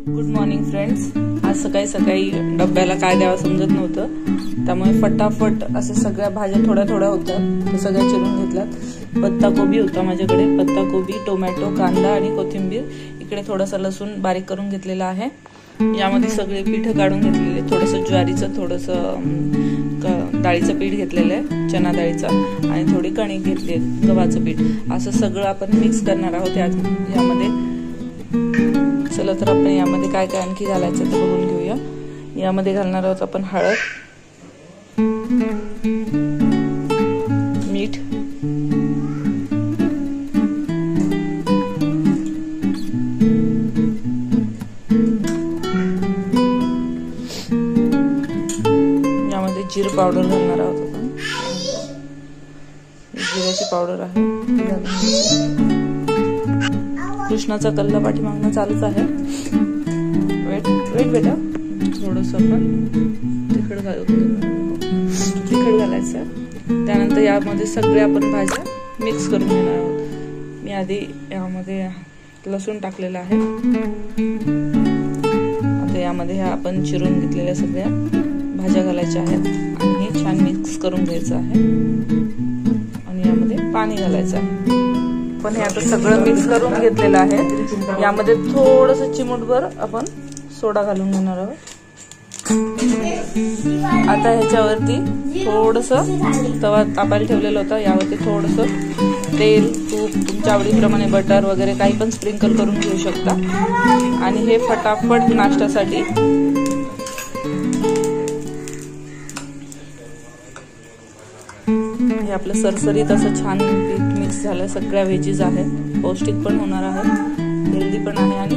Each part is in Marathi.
Good morning friends. आज सकाळी सकाळी डब्याला काय द्यावं समजत नव्हतं, त्यामुळे फटाफट असे सगळ्या भाज्या थोड्या थोड्या होत्या त्या सगळ्या चिरून घेतल्यात. पत्ता कोबी होता माझ्याकडे, पत्ता कोबी, टोमॅटो, कांदा आणि कोथिंबीर. इकडे थोडासा लसूण बारीक करून घेतलेला आहे. यामध्ये सगळे पीठ काढून घेतलेले, थोडंसं ज्वारीचं, थोडंसं डाळीचं पीठ घेतलेलं आहे, चना डाळीचं, आणि थोडी कणिक घेतली, गव्हाचं पीठ. असं सगळं आपण मिक्स करणार आहोत यामध्ये. चला तर आपण यामध्ये काय काय आणखी घालायचं ते बघून घेऊया. यामध्ये घालणार आहोत आपण हळद, मीठ, यामध्ये जीर पावडर घालणार आहोत आपण. जिऱ्याची पावडर आहे. कृष्णाचा कल्ला पाठीमागणं चालूच आहे. वेट बेटा, थोडंसं आपण तिखट घालायचं. त्यानंतर यामध्ये सगळ्या आपण भाज्या मिक्स करून घेणार आहोत. मी आधी यामध्ये लसूण टाकलेला आहे. आता यामध्ये ह्या आपण चिरून घेतलेल्या सगळ्या भाज्या घालायच्या आहेत आणि हे छान मिक्स करून घ्यायचं आहे. आणि यामध्ये पाणी घालायचं आहे. पण हे आता सगळं मिक्स करून घेतलेलं आहे. यामध्ये थोडंसं चिमूटभर आपण सोडा घालून घेणार आहोत. आता ह्याच्यावरती थोडंसं तवा तापायला ठेवलेला होता, यावरती थोडंसं तेल, तूप, तुमच्या आवडीप्रमाणे बटर वगैरे काही पण स्प्रिंकल करून घेऊ शकता. आणि हे फटाफट नाश्त्यासाठी हे आपलं सरसरीत असं छान पीठ मिक्स झालं. सगळ्या व्हेजीज आहेत, पौष्टिक पण होणार आहे, हेल्दी पण आहे आणि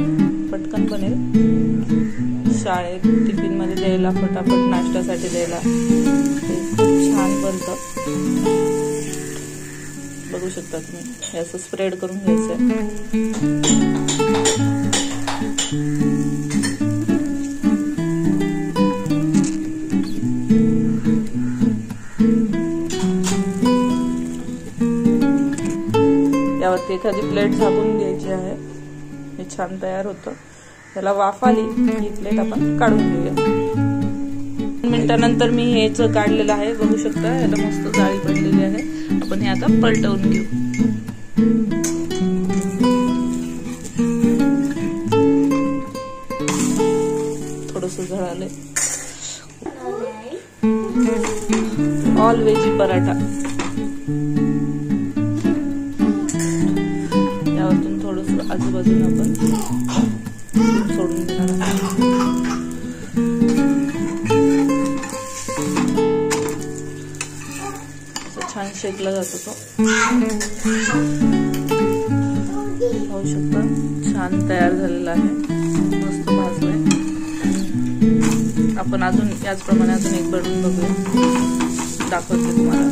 पटकन बनेल. शाळेत टिफिन मध्ये द्यायला, फटाफट नाश्त्यासाठी द्यायला हे खूप छान बनतं. बघू शकता तुम्ही. हे असं स्प्रेड करून घ्यायचं. यावरती एखादी प्लेट झाकून घ्यायची आहे. हे छान तयार होतं. त्याला वाफ आली ही प्लेट आपण काढून घेऊया. 2 मिनिटानंतर मी हेच काढलेलं आहे. बघू शकता याला मस्त जाळी पडलेली आहे. आपण हे आता पलटवून घेऊ. थोडस झळालंय. All veggie paratha. यावरतून थोडस आजूबाजूला आपण सोडून देणार आहे. छान शेकला जातो तो. पाहू शकता छान तयार झालेला आहे. मस्त भाजलाय. आपण अजून याचप्रमाणे अजून एक बनवून बघूया. दाखवते तुम्हाला.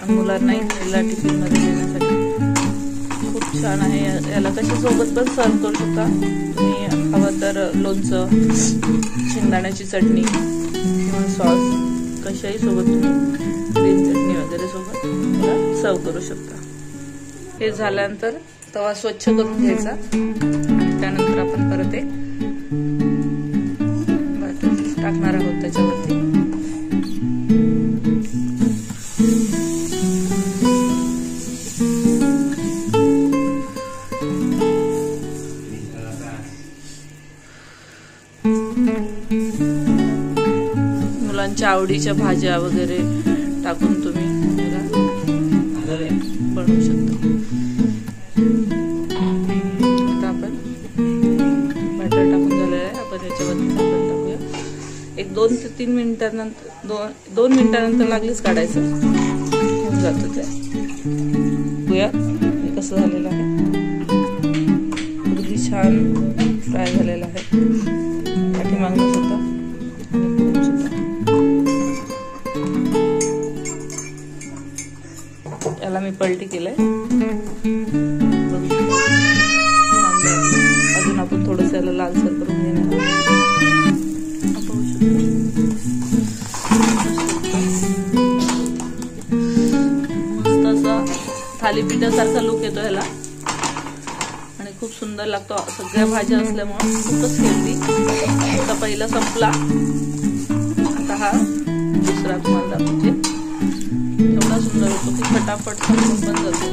मुलांना खायला टिफिन मध्ये देण्यासाठी खूप छान आहे. याला कशा सोबत पण सर्व करू शकता तुम्ही. हवं तर लोणचं, शेंगदाण्याची चटणी किंवा सॉस कशाही सोबत तुम्ही ग्रीन चटणी वगैरे सोबत याला सर्व करू शकता. हे झाल्यानंतर तवा स्वच्छ करून घ्यायचा आणि त्यानंतर आपण परत एक बटर टाकणार आहोत त्याच्यावरती. मुलांच्या आवडीच्या भाज्या वगैरे टाकून तुम्ही याला बनवू शकता. आता आपण बॅटर टाकून झालेलं आहे. आपण याच्यावरती झाकण टाकूया. एक 2 ते 3 मिनिटांनंतर 2 मिनिटांनंतर लागलीच काढायचं. होऊन जातं ते. बघूया हे कसं झालेलं आहे. अगदी छान फ्राय झालेलं आहे. पाठीमागून सुद्धा आणि पुढून सुद्धा. याला मी पलटी केलंय. अजून आपण थोडंसं याला लालसर करून घेणार. पाहू शकतो. थालीपीठासारखा लुक येतो ह्याला आणि खूप सुंदर लागतो। सगळ्या भाज्या असल्यामुळे खूपच हेल्दी। आता पहिला संपला, आता हा दुसरा तुम्हाला दाखवते। एवढा सुंदर होतो की फटाफट संपून पण जातो।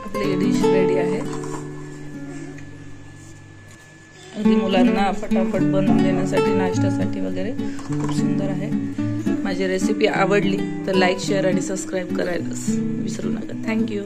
आपली डिश रेडी आहे। अगदी मुलांना फटाफट बनवून देण्यासाठी, नाश्त्यासाठी वगैरे खूप सुंदर आहे। माझी रेसिपी आवडली तर लाईक, शेअर आणि सबस्क्राईब करायला विसरू नका। थँक्यू।